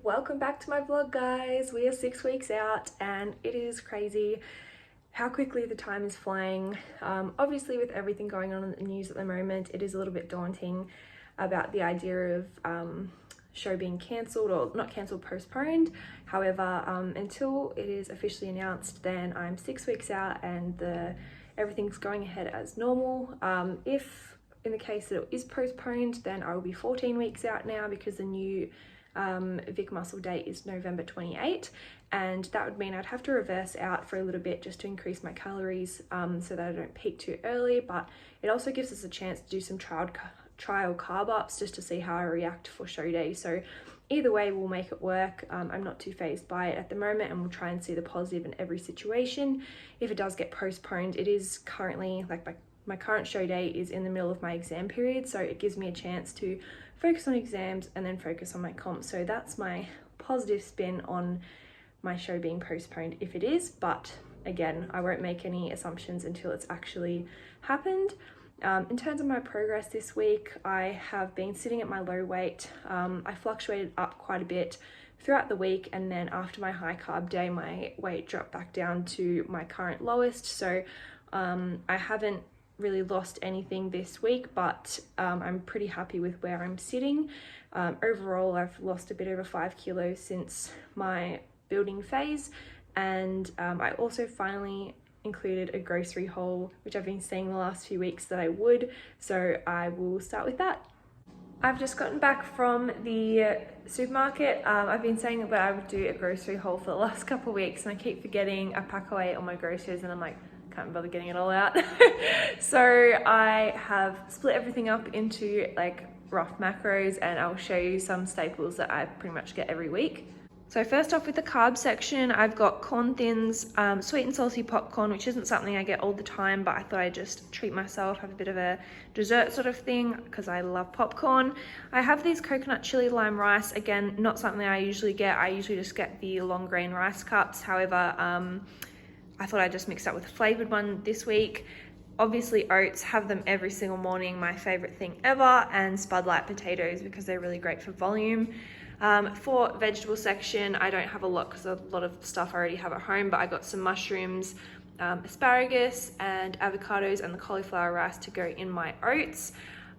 welcome back to my vlog, guys. We are 6 weeks out and it is crazy how quickly the time is flying. Obviously with everything going on in the news at the moment, it is a little bit daunting about the idea of show being cancelled, or not cancelled, postponed. However, until it is officially announced, then I'm 6 weeks out and everything's going ahead as normal. If in the case that it is postponed, then I will be 14 weeks out now, because the new Vic muscle date is November 28, and that would mean I'd have to reverse out for a little bit just to increase my calories so that I don't peak too early. But it also gives us a chance to do some trial carb ups just to see how I react for show day. So either way, we'll make it work. I'm not too phased by it at the moment, and we'll try and see the positive in every situation. If it does get postponed, it is currently like my current show day is in the middle of my exam period, so it gives me a chance to focus on exams and then focus on my comp. So that's my positive spin on my show being postponed if it is. But again, I won't make any assumptions until it's actually happened. In terms of my progress this week, I have been sitting at my low weight. I fluctuated up quite a bit throughout the week, and then after my high carb day, my weight dropped back down to my current lowest. So I haven't really lost anything this week, but I'm pretty happy with where I'm sitting. Overall, I've lost a bit over 5 kilos since my building phase, and I also finally included a grocery haul, which I've been saying the last few weeks that I would, so I will start with that. I've just gotten back from the supermarket. I've been saying that I would do a grocery haul for the last couple of weeks, and I keep forgetting. I pack away all my groceries and I'm like, can't bother getting it all out. So I have split everything up into like rough macros, and I'll show you some staples that I pretty much get every week. So first off, with the carb section, I've got corn thins, sweet and salty popcorn, which isn't something I get all the time, but I thought I'd just treat myself, have a bit of a dessert sort of thing, because I love popcorn. I have these coconut chili lime rice, again, not something I usually get. I usually just get the long grain rice cups. However, I thought I'd just mix up with a flavored one this week. Obviously oats, have them every single morning, my favorite thing ever, and Spud Light potatoes because they're really great for volume. For vegetable section, I don't have a lot because a lot of stuff I already have at home, but I got some mushrooms, asparagus and avocados, and the cauliflower rice to go in my oats.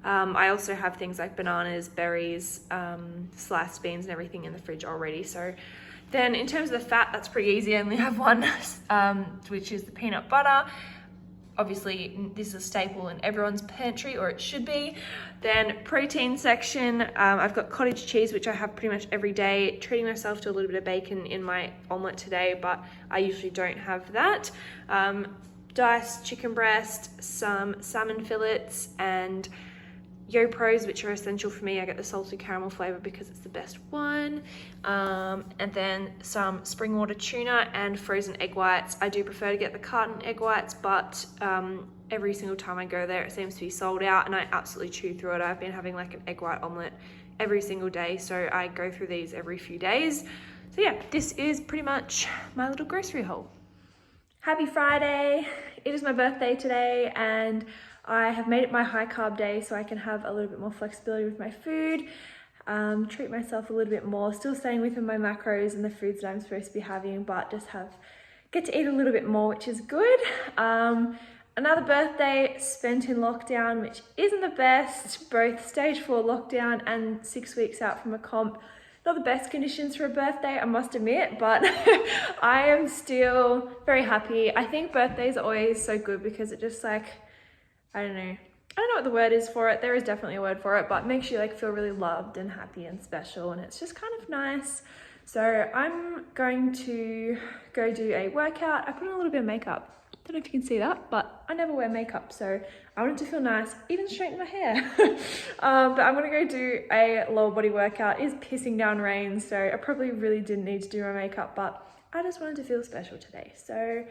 I also have things like bananas, berries, sliced beans and everything in the fridge already. So then in terms of the fat, that's pretty easy. I only have one, which is the peanut butter. Obviously, this is a staple in everyone's pantry, or it should be. Then protein section, I've got cottage cheese, which I have pretty much every day. Treating myself to a little bit of bacon in my omelette today, but I usually don't have that. Diced chicken breast, some salmon fillets, and YoPros, which are essential for me. I get the salted caramel flavor because it's the best one. And then some spring water tuna and frozen egg whites. I do prefer to get the carton egg whites, but every single time I go there, it seems to be sold out, and I absolutely chew through it. I've been having like an egg white omelette every single day, so I go through these every few days. So yeah, this is pretty much my little grocery haul. Happy Friday. It is my birthday today, and I have made it my high carb day so I can have a little bit more flexibility with my food, treat myself a little bit more, still staying within my macros and the foods that I'm supposed to be having, but just get to eat a little bit more, which is good. Another birthday spent in lockdown, which isn't the best, both stage 4 lockdown and 6 weeks out from a comp. Not the best conditions for a birthday, I must admit, but I am still very happy. I think birthdays are always so good because it just like, I don't know what the word is for it. There is definitely a word for it, but it makes you like feel really loved and happy and special, and it's just kind of nice. So I'm going to go do a workout. I put on a little bit of makeup. Don't know if you can see that, but I never wear makeup, so I wanted to feel nice, even straighten my hair. But I'm gonna go do a lower body workout. It's pissing down rain, so I probably really didn't need to do my makeup, but I just wanted to feel special today. So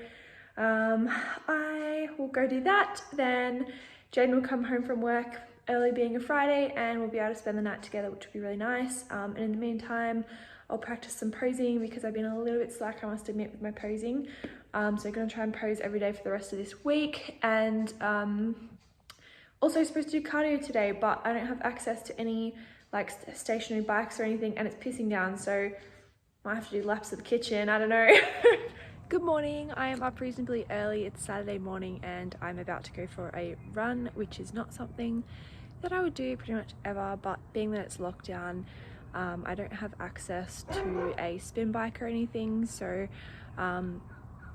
I will go do that. Then Jaden will come home from work early, being a Friday, and we'll be able to spend the night together, which will be really nice. And in the meantime, I'll practice some posing because I've been a little bit slack, I must admit, with my posing. So I'm going to try and pose every day for the rest of this week. And also supposed to do cardio today, but I don't have access to any like stationary bikes or anything, and it's pissing down, so might have to do laps of the kitchen, I don't know. Good morning, I am up reasonably early. It's Saturday morning and I'm about to go for a run, which is not something that I would do pretty much ever, but being that it's lockdown, I don't have access to a spin bike or anything, so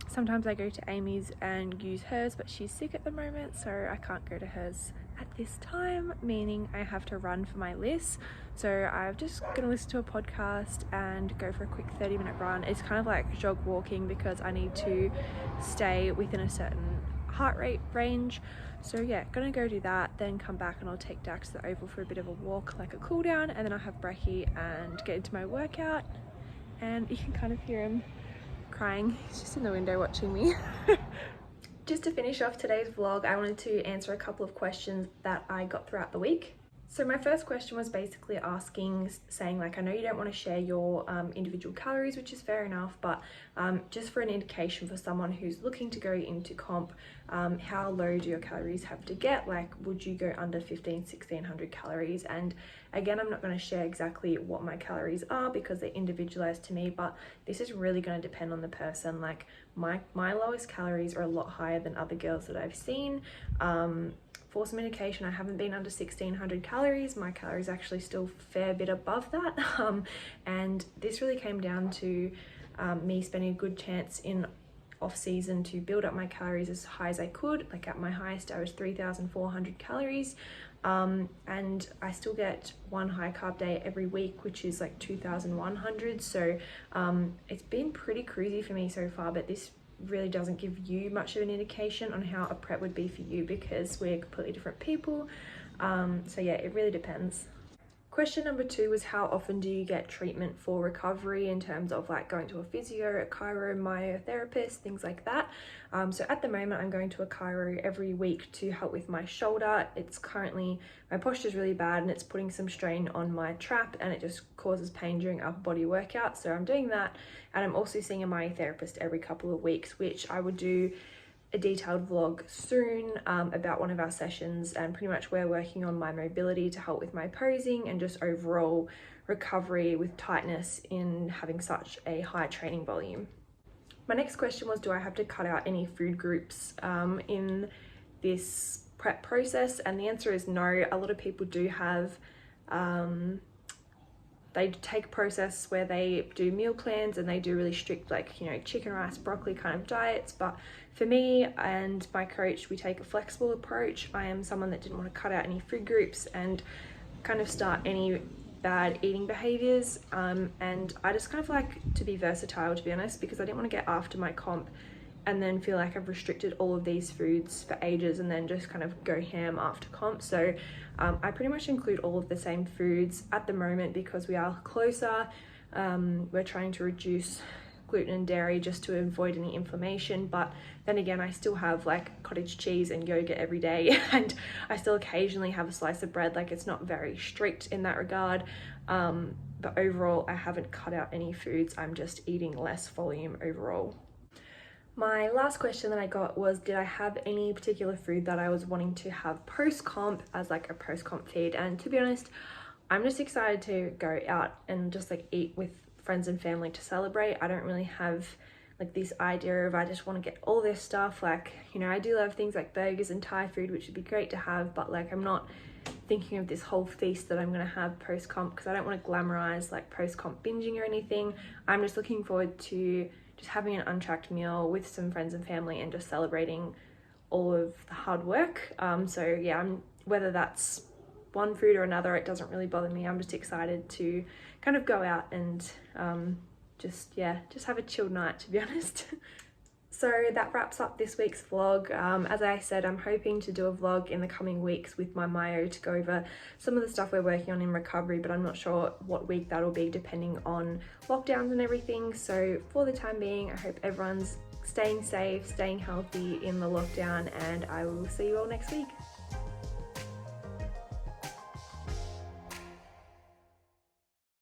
sometimes I go to Amy's and use hers, but she's sick at the moment, so I can't go to hers at this time, meaning I have to run for my list. So I'm just gonna listen to a podcast and go for a quick 30-minute run. It's kind of like jog walking because I need to stay within a certain heart rate range. So yeah, gonna go do that, then come back and I'll take Dax to the oval for a bit of a walk, like a cool down, and then I'll have brekkie and get into my workout. And you can kind of hear him crying. He's just in the window watching me. Just to finish off today's vlog, I wanted to answer a couple of questions that I got throughout the week. So my first question was basically asking, saying like, I know you don't want to share your individual calories, which is fair enough, but just for an indication for someone who's looking to go into comp, how low do your calories have to get? Like, would you go under 1600 calories? And again, I'm not going to share exactly what my calories are because they're individualized to me, but this is really going to depend on the person. Like my lowest calories are a lot higher than other girls that I've seen. For some indication, I haven't been under 1600 calories. My calories actually still a fair bit above that. And this really came down to me spending a good chance in off season to build up my calories as high as I could. Like at my highest, I was 3,400 calories. And I still get one high carb day every week, which is like 2,100. So it's been pretty cruisy for me so far, but this really doesn't give you much of an indication on how a prep would be for you because we're completely different people. So yeah, it really depends. Question number 2 was, how often do you get treatment for recovery in terms of like going to a physio, a chiro, myotherapist, things like that? So at the moment I'm going to a chiro every week to help with my shoulder. It's currently, my posture is really bad and it's putting some strain on my trap and it just causes pain during upper body workouts. So I'm doing that, and I'm also seeing a myotherapist every couple of weeks, which I would do a detailed vlog soon about one of our sessions, and pretty much we're working on my mobility to help with my posing and just overall recovery with tightness in having such a high training volume. My next question was, do I have to cut out any food groups in this prep process? And the answer is no. A lot of people do have they take a process where they do meal plans and they do really strict, like, you know, chicken, rice, broccoli kind of diets. But for me and my coach, we take a flexible approach. I am someone that didn't want to cut out any food groups and kind of start any bad eating behaviors. And I just kind of like to be versatile, to be honest, because I didn't want to get after my comp and then feel like I've restricted all of these foods for ages and then just kind of go ham after comp. So I pretty much include all of the same foods at the moment because we are closer. We're trying to reduce gluten and dairy just to avoid any inflammation, but then again, I still have like cottage cheese and yogurt every day, and I still occasionally have a slice of bread. Like, it's not very strict in that regard, but overall I haven't cut out any foods. I'm just eating less volume overall. My last question that I got was, did I have any particular food that I was wanting to have post-comp as like a post-comp feed? And to be honest, I'm just excited to go out and just like eat with friends and family to celebrate. I don't really have like this idea of I just want to get all this stuff. Like, you know, I do love things like burgers and Thai food, which would be great to have, but like I'm not thinking of this whole feast that I'm going to have post-comp because I don't want to glamorize like post-comp binging or anything. I'm just looking forward to just having an untracked meal with some friends and family and just celebrating all of the hard work. So yeah, whether that's one food or another, it doesn't really bother me. I'm just excited to kind of go out and just have a chilled night, to be honest. So that wraps up this week's vlog. As I said, I'm hoping to do a vlog in the coming weeks with my myo to go over some of the stuff we're working on in recovery, but I'm not sure what week that'll be depending on lockdowns and everything. So for the time being, I hope everyone's staying safe, staying healthy in the lockdown, and I will see you all next week.